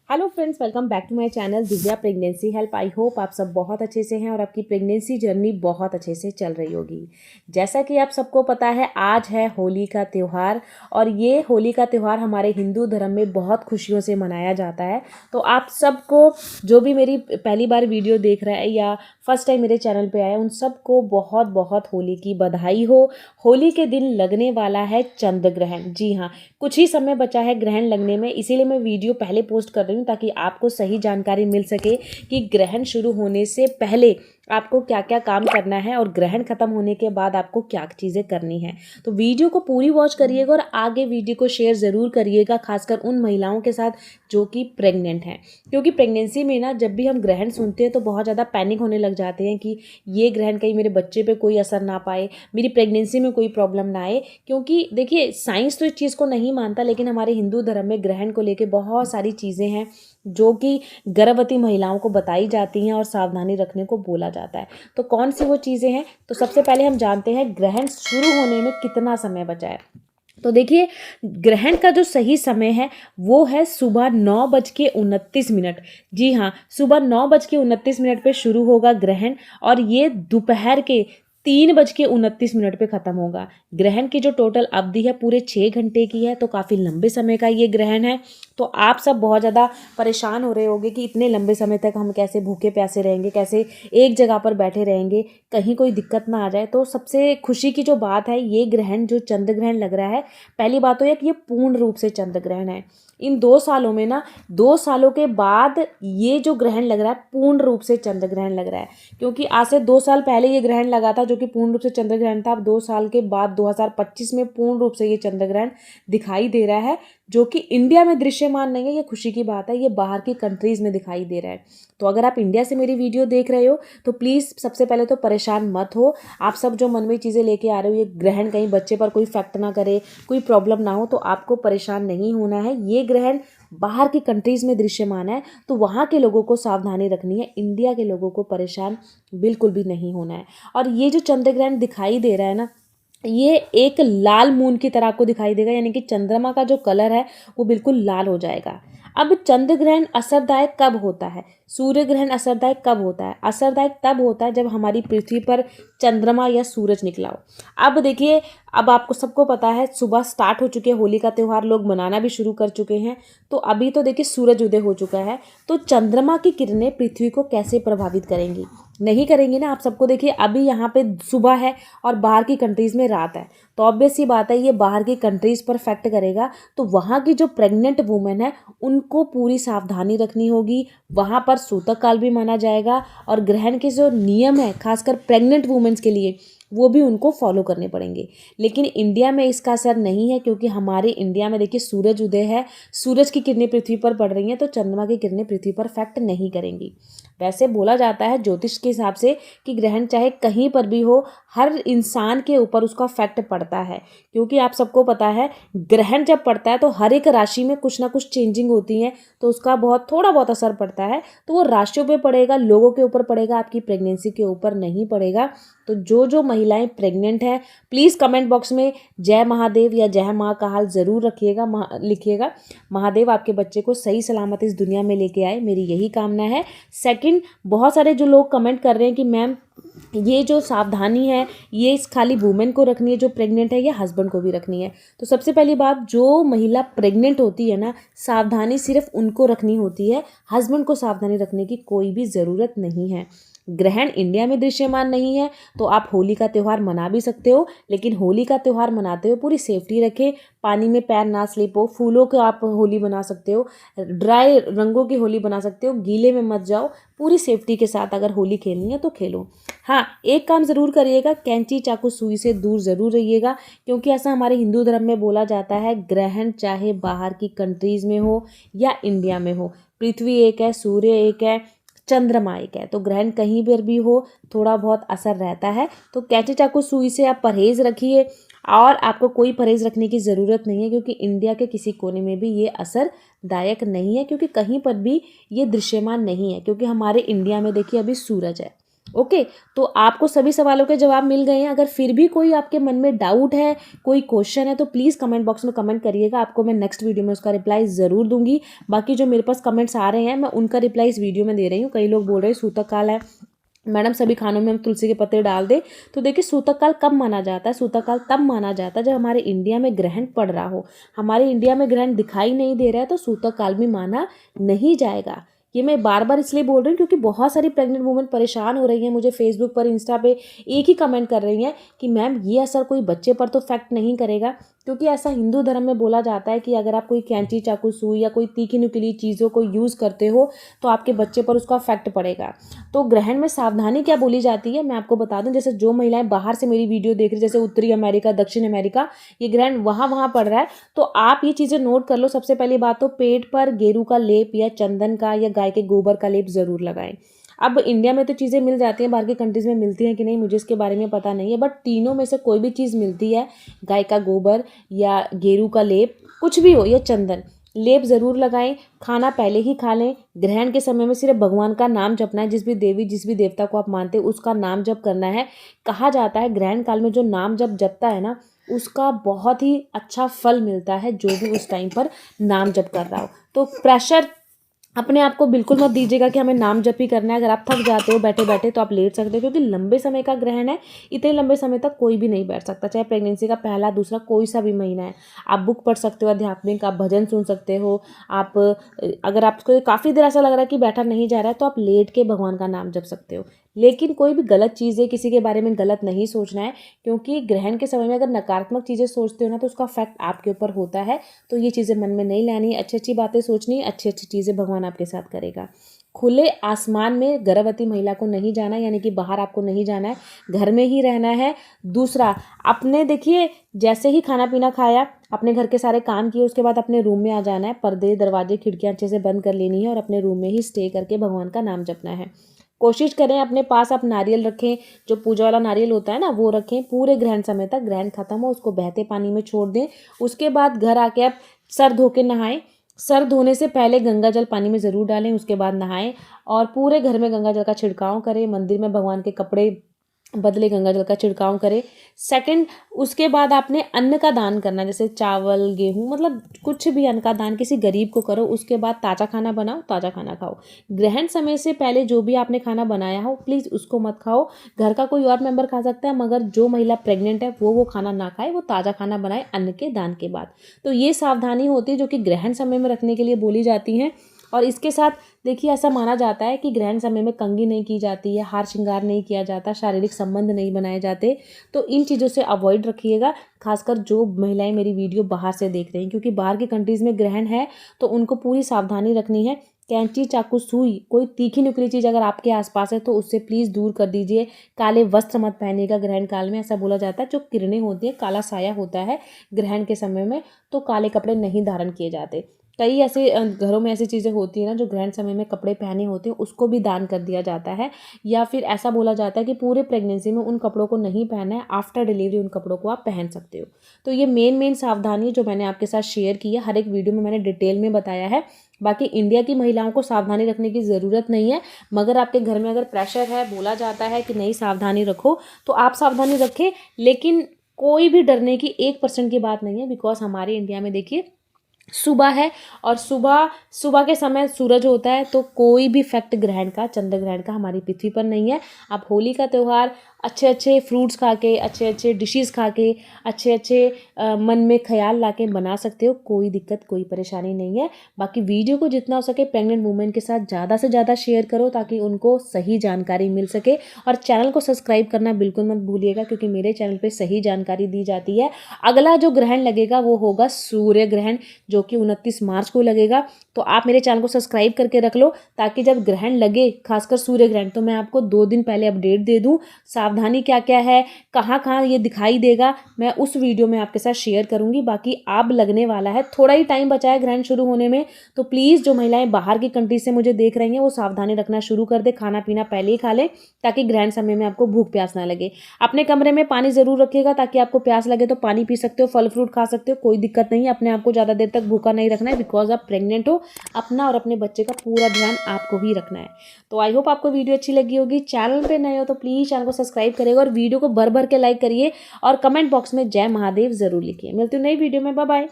Hello friends, welcome back to my channel Divya pregnancy help. I hope आप सब बहुत अच्छे से हैं और आपकी प्रेगनेंसी जर्नी बहुत अच्छे से चल रही होगी। जैसा कि आप सबको पता है, आज है होली का त्यौहार और ये होली का त्यौहार हमारे हिंदू धर्म में बहुत खुशियों से मनाया जाता है। तो आप सबको, जो भी मेरी पहली बार वीडियो देख रहा है या फर्स्ट टाइम मेरे चैनल पर आया, उन सबको बहुत बहुत होली की बधाई हो। होली के दिन लगने वाला है चंद्र ग्रहण। जी हाँ, कुछ ही समय बचा है ग्रहण लगने में, इसीलिए मैं वीडियो पहले पोस्ट कर रही हूँ ताकि आपको सही जानकारी मिल सके कि ग्रहण शुरू होने से पहले आपको क्या क्या काम करना है और ग्रहण खत्म होने के बाद आपको क्या चीज़ें करनी है। तो वीडियो को पूरी वॉच करिएगा और आगे वीडियो को शेयर ज़रूर करिएगा, खासकर उन महिलाओं के साथ जो कि प्रेग्नेंट हैं। क्योंकि प्रेगनेंसी में ना, जब भी हम ग्रहण सुनते हैं तो बहुत ज़्यादा पैनिक होने लग जाते हैं कि ये ग्रहण कहीं मेरे बच्चे पे कोई असर ना पाए, मेरी प्रेगनेंसी में कोई प्रॉब्लम ना आए। क्योंकि देखिए, साइंस तो इस चीज़ को नहीं मानता, लेकिन हमारे हिंदू धर्म में ग्रहण को लेकर बहुत सारी चीज़ें हैं जो कि गर्भवती महिलाओं को बताई जाती हैं और सावधानी रखने को बोला जाता है। तो कौन सी वो चीज़ें हैं, तो सबसे पहले हम जानते हैं ग्रहण शुरू होने में कितना समय बचा है। तो देखिए, ग्रहण का जो सही समय है वो है सुबह 9:29। जी हाँ, सुबह 9:29 पे शुरू होगा ग्रहण और ये दोपहर के 3:29 पे ख़त्म होगा। ग्रहण की जो टोटल अवधि है पूरे 6 घंटे की है, तो काफ़ी लंबे समय का ये ग्रहण है। तो आप सब बहुत ज़्यादा परेशान हो रहे होंगे कि इतने लंबे समय तक हम कैसे भूखे प्यासे रहेंगे, कैसे एक जगह पर बैठे रहेंगे, कहीं कोई दिक्कत ना आ जाए। तो सबसे खुशी की जो बात है, ये ग्रहण जो चंद्र ग्रहण लग रहा है, पहली बात तो यह कि ये पूर्ण रूप से चंद्र ग्रहण है। इन 2 सालों में ना, 2 सालों के बाद ये जो ग्रहण लग रहा है पूर्ण रूप से चंद्र ग्रहण लग रहा है। क्योंकि आज से 2 साल पहले ये ग्रहण लगा था जो कि पूर्ण रूप से चंद्र ग्रहण था। अब 2 साल के बाद 2025 में पूर्ण रूप से ये चंद्र ग्रहण दिखाई दे रहा है, जो कि इंडिया में दृश्यमान नहीं है। ये खुशी की बात है, ये बाहर की कंट्रीज में दिखाई दे रहा है। तो अगर आप इंडिया से मेरी वीडियो देख रहे हो तो प्लीज़ सबसे पहले तो परेशान मत हो। आप सब जो मन में चीज़ें लेके आ रहे हो, ये ग्रहण कहीं बच्चे पर कोई इफेक्ट ना करे, कोई प्रॉब्लम ना हो, तो आपको परेशान नहीं होना है। ये ग्रहण बाहर की कंट्रीज़ में दृश्यमान है, तो वहाँ के लोगों को सावधानी रखनी है, इंडिया के लोगों को परेशान बिल्कुल भी नहीं होना है। और ये जो चंद्र ग्रहण दिखाई दे रहा है ना, ये एक लाल मून की तरह आपको दिखाई देगा, यानी कि चंद्रमा का जो कलर है वो बिल्कुल लाल हो जाएगा। अब चंद्र ग्रहण असरदायक कब होता है, सूर्य ग्रहण असरदायक कब होता है? असरदायक तब होता है जब हमारी पृथ्वी पर चंद्रमा या सूरज निकला हो। अब देखिए, अब आपको सबको पता है सुबह स्टार्ट हो चुके हैं, होली का त्यौहार लोग मनाना भी शुरू कर चुके हैं। तो अभी तो देखिए सूरज उदय हो चुका है, तो चंद्रमा की किरणें पृथ्वी को कैसे प्रभावित करेंगी? नहीं करेंगी ना। आप सबको देखिए, अभी यहाँ पे सुबह है और बाहर की कंट्रीज़ में रात है, तो ऑब्वियस सी बात है ये बाहर की कंट्रीज़ पर इफेक्ट करेगा। तो वहाँ की जो प्रेग्नेंट वुमेन है उनको पूरी सावधानी रखनी होगी। वहाँ पर सूतक काल भी माना जाएगा और ग्रहण के जो नियम है खासकर प्रेग्नेंट वुमेन्स के लिए, वो भी उनको फॉलो करने पड़ेंगे। लेकिन इंडिया में इसका असर नहीं है, क्योंकि हमारे इंडिया में देखिए सूरज उदय है, सूरज की किरणें पृथ्वी पर पड़ रही हैं, तो चंद्रमा की किरणें पृथ्वी पर इफेक्ट नहीं करेंगी। वैसे बोला जाता है ज्योतिष के हिसाब से कि ग्रहण चाहे कहीं पर भी हो, हर इंसान के ऊपर उसका इफेक्ट पड़ता है। क्योंकि आप सबको पता है, ग्रहण जब पड़ता है तो हर एक राशि में कुछ ना कुछ चेंजिंग होती है, तो उसका बहुत थोड़ा बहुत असर पड़ता है। तो वो राशियों पे पड़ेगा, लोगों के ऊपर पड़ेगा, आपकी प्रेगनेंसी के ऊपर नहीं पड़ेगा। तो जो जो महिलाएं प्रेग्नेंट हैं, प्लीज़ कमेंट बॉक्स में जय महादेव या जय माँ का हाल ज़रूर रखिएगा, लिखिएगा। महादेव आपके बच्चे को सही सलामत इस दुनिया में लेके आए, मेरी यही कामना है। सेकंड, बहुत सारे जो लोग कमेंट कर रहे हैं कि मैम ये जो सावधानी है ये इस खाली वुमेन को रखनी है जो प्रेग्नेंट है, या हस्बैंड को भी रखनी है? तो सबसे पहली बात, जो महिला प्रेग्नेंट होती है ना, सावधानी सिर्फ उनको रखनी होती है, हस्बैंड को सावधानी रखने की कोई भी ज़रूरत नहीं है। ग्रहण इंडिया में दृश्यमान नहीं है, तो आप होली का त्यौहार मना भी सकते हो, लेकिन होली का त्यौहार मनाते हुए पूरी सेफ्टी रखें। पानी में पैर ना स्लिप हो, फूलों के आप होली बना सकते हो, ड्राई रंगों की होली बना सकते हो, गीले में मत जाओ। पूरी सेफ्टी के साथ अगर होली खेलनी है तो खेलो। हाँ, एक काम ज़रूर करिएगा, कैंची चाकू सुई से दूर ज़रूर रहिएगा, क्योंकि ऐसा हमारे हिंदू धर्म में बोला जाता है, ग्रहण चाहे बाहर की कंट्रीज़ में हो या इंडिया में हो, पृथ्वी एक है, सूर्य एक है, चंद्रमा एक है, तो ग्रहण कहीं पर भी हो थोड़ा बहुत असर रहता है। तो कैंची चाकू सुई से आप परहेज़ रखिए, और आपको कोई परहेज़ रखने की ज़रूरत नहीं है, क्योंकि इंडिया के किसी कोने में भी ये असरदायक नहीं है, क्योंकि कहीं पर भी ये दृश्यमान नहीं है। क्योंकि हमारे इंडिया में देखिए अभी सूरज है, ओके, तो आपको सभी सवालों के जवाब मिल गए हैं। अगर फिर भी कोई आपके मन में डाउट है, कोई क्वेश्चन है, तो प्लीज़ कमेंट बॉक्स में कमेंट करिएगा। आपको मैं नेक्स्ट वीडियो में उसका रिप्लाई ज़रूर दूंगी। बाकी जो मेरे पास कमेंट्स आ रहे हैं मैं उनका रिप्लाई इस वीडियो में दे रही हूँ। कई लोग बोल रहे हैं सूतक काल है मैडम, सभी खानों में हम तुलसी के पत्ते डाल दें। तो देखिए, सूतक काल कब माना जाता है? सूतक काल तब माना जाता है जब हमारे इंडिया में ग्रहण पड़ रहा हो। हमारे इंडिया में ग्रहण दिखाई नहीं दे रहा है तो सूतक काल भी माना नहीं जाएगा। ये मैं बार बार इसलिए बोल रही हूँ क्योंकि बहुत सारी प्रेग्नेंट वुमेन परेशान हो रही हैं, मुझे फेसबुक पर, इंस्टा पे एक ही कमेंट कर रही हैं कि मैम ये असर कोई बच्चे पर तो इफेक्ट नहीं करेगा। क्योंकि ऐसा हिंदू धर्म में बोला जाता है कि अगर आप कोई कैंची, चाकू, सुई या कोई तीखी नुकीली चीज़ों को यूज़ करते हो तो आपके बच्चे पर उसका इफेक्ट पड़ेगा। तो ग्रहण में सावधानी क्या बोली जाती है मैं आपको बता दूं। जैसे जो महिलाएं बाहर से मेरी वीडियो देख रही, जैसे उत्तरी अमेरिका, दक्षिण अमेरिका, ये ग्रहण वहाँ वहाँ पड़ रहा है, तो आप ये चीज़ें नोट कर लो। सबसे पहली बात तो पेट पर गेरू का लेप या चंदन का या गाय के गोबर का लेप ज़रूर लगाएं। अब इंडिया में तो चीज़ें मिल जाती हैं, बाहर की कंट्रीज़ में मिलती हैं कि नहीं मुझे इसके बारे में पता नहीं है, बट तीनों में से कोई भी चीज़ मिलती है, गाय का गोबर या गेरू का लेप, कुछ भी हो, या चंदन, लेप ज़रूर लगाएं। खाना पहले ही खा लें। ग्रहण के समय में सिर्फ भगवान का नाम जपना है। जिस भी देवी, जिस भी देवता को आप मानते हो उसका नाम जप करना है। कहा जाता है ग्रहण काल में जो नाम जपता है ना, उसका बहुत ही अच्छा फल मिलता है, जो भी उस टाइम पर नाम जप कर रहा हो। तो प्रेशर अपने आप को बिल्कुल मत दीजिएगा कि हमें नाम जप ही करना है। अगर आप थक जाते हो बैठे बैठे तो आप लेट सकते हो, क्योंकि लंबे समय का ग्रहण है। इतने लंबे समय तक कोई भी नहीं बैठ सकता, चाहे प्रेगनेंसी का पहला, दूसरा, कोई सा भी महीना है। आप बुक पढ़ सकते हो आध्यात्मिक, आप भजन सुन सकते हो। आप अगर आपको काफ़ी देर ऐसा लग रहा है कि बैठा नहीं जा रहा है तो आप लेट के भगवान का नाम जप सकते हो। लेकिन कोई भी गलत चीज़ें, किसी के बारे में गलत नहीं सोचना है, क्योंकि ग्रहण के समय में अगर नकारात्मक चीज़ें सोचते हो ना तो उसका इफेक्ट आपके ऊपर होता है। तो ये चीज़ें मन में नहीं लानी, अच्छी अच्छी बातें सोचनी, अच्छी अच्छी चीज़ें भगवान आपके साथ करेगा। खुले आसमान में गर्भवती महिला को नहीं जाना, यानी कि बाहर आपको नहीं जाना है, घर में ही रहना है। दूसरा, अपने देखिए जैसे ही खाना पीना खाया, अपने घर के सारे काम किए, उसके बाद अपने रूम में आ जाना है। पर्दे, दरवाजे, खिड़कियाँ अच्छे से बंद कर लेनी है और अपने रूम में ही स्टे करके भगवान का नाम जपना है। कोशिश करें अपने पास आप नारियल रखें, जो पूजा वाला नारियल होता है ना वो रखें। पूरे ग्रहण समय तक, ग्रहण खत्म हो उसको बहते पानी में छोड़ दें। उसके बाद घर आके आप सर धो के नहाएं। सर धोने से पहले गंगा जल पानी में ज़रूर डालें, उसके बाद नहाएं और पूरे घर में गंगा जल का छिड़काव करें। मंदिर में भगवान के कपड़े बदले गंगा जल का छिड़काव करें। सेकंड, उसके बाद आपने अन्न का दान करना, जैसे चावल, गेहूं, मतलब कुछ भी अन्न का दान किसी गरीब को करो। उसके बाद ताज़ा खाना बनाओ, ताज़ा खाना खाओ। ग्रहण समय से पहले जो भी आपने खाना बनाया हो प्लीज़ उसको मत खाओ। घर का कोई और मेंबर खा सकता है, मगर जो महिला प्रेग्नेंट है वो खाना ना खाए, वो ताज़ा खाना बनाए अन्न के दान के बाद। तो ये सावधानी होती है जो कि ग्रहण समय में रखने के लिए बोली जाती हैं। और इसके साथ देखिए, ऐसा माना जाता है कि ग्रहण समय में कंघी नहीं की जाती है, हार श्रृंगार नहीं किया जाता, शारीरिक संबंध नहीं बनाए जाते। तो इन चीज़ों से अवॉइड रखिएगा, खासकर जो महिलाएं मेरी वीडियो बाहर से देख रही हैं, क्योंकि बाहर की कंट्रीज़ में ग्रहण है तो उनको पूरी सावधानी रखनी है। कैंची, चाकू, सुई, कोई तीखी नुकीली चीज़ अगर आपके आसपास है तो उससे प्लीज़ दूर कर दीजिए। काले वस्त्र मत पहनिएगा ग्रहण काल में। ऐसा बोला जाता है जो किरणें होती हैं, काला साया होता है ग्रहण के समय में, तो काले कपड़े नहीं धारण किए जाते। कई ऐसे घरों में ऐसी चीज़ें होती हैं ना, जो ग्रहण समय में कपड़े पहने होते हैं उसको भी दान कर दिया जाता है। या फिर ऐसा बोला जाता है कि पूरे प्रेगनेंसी में उन कपड़ों को नहीं पहनना है, आफ्टर डिलीवरी उन कपड़ों को आप पहन सकते हो। तो ये मेन सावधानी जो मैंने आपके साथ शेयर की है, हर एक वीडियो में मैंने डिटेल में बताया है। बाकी इंडिया की महिलाओं को सावधानी रखने की ज़रूरत नहीं है, मगर आपके घर में अगर प्रेशर है, बोला जाता है कि नहीं सावधानी रखो, तो आप सावधानी रखें। लेकिन कोई भी डरने की 1% की बात नहीं है, बिकॉज हमारे इंडिया में देखिए सुबह है और सुबह सुबह के समय सूरज होता है, तो कोई भी इफेक्ट ग्रहण का, चंद्र ग्रहण का हमारी पृथ्वी पर नहीं है। आप होली का त्यौहार अच्छे अच्छे फ्रूट्स खा के, अच्छे अच्छे डिशेस खा के, अच्छे अच्छे मन में ख्याल ला के बना सकते हो। कोई दिक्कत, कोई परेशानी नहीं है। बाकी वीडियो को जितना हो सके प्रेग्नेंट वुमेन के साथ ज़्यादा से ज़्यादा शेयर करो, ताकि उनको सही जानकारी मिल सके। और चैनल को सब्सक्राइब करना बिल्कुल मत भूलिएगा, क्योंकि मेरे चैनल पर सही जानकारी दी जाती है। अगला जो ग्रहण लगेगा वो होगा सूर्य ग्रहण, जो कि 29 मार्च को लगेगा। तो आप मेरे चैनल को सब्सक्राइब करके रख लो, ताकि जब ग्रहण लगे, खासकर सूर्य ग्रहण, तो मैं आपको 2 दिन पहले अपडेट दे दूँ। सावधानी क्या क्या है, कहाँ कहाँ ये दिखाई देगा, मैं उस वीडियो में आपके साथ शेयर करूँगी। बाकी अब लगने वाला है, थोड़ा ही टाइम बचा है ग्रहण शुरू होने में, तो प्लीज़ जो महिलाएं बाहर की कंट्री से मुझे देख रही हैं वो सावधानी रखना शुरू कर दे, खाना पीना पहले ही खा ले ताकि ग्रहण समय में आपको भूख प्यास ना लगे। अपने कमरे में पानी ज़रूर रखिएगा ताकि आपको प्यास लगे तो पानी पी सकते हो, फल फ्रूट खा सकते हो, कोई दिक्कत नहीं है। अपने आप को ज़्यादा देर तक भूखा नहीं रखना है बिकॉज आप प्रेग्नेंट हो। अपना और अपने बच्चे का पूरा ध्यान आपको ही रखना है। तो आई होप आपको वीडियो अच्छी लगी होगी। चैनल पे नए हो तो प्लीज़ चैनल को सब्सक्राइब करिएगा और वीडियो को भर भर के लाइक करिए और कमेंट बॉक्स में जय महादेव ज़रूर लिखिए। मिलती हूँ नई वीडियो में, बाय बाय।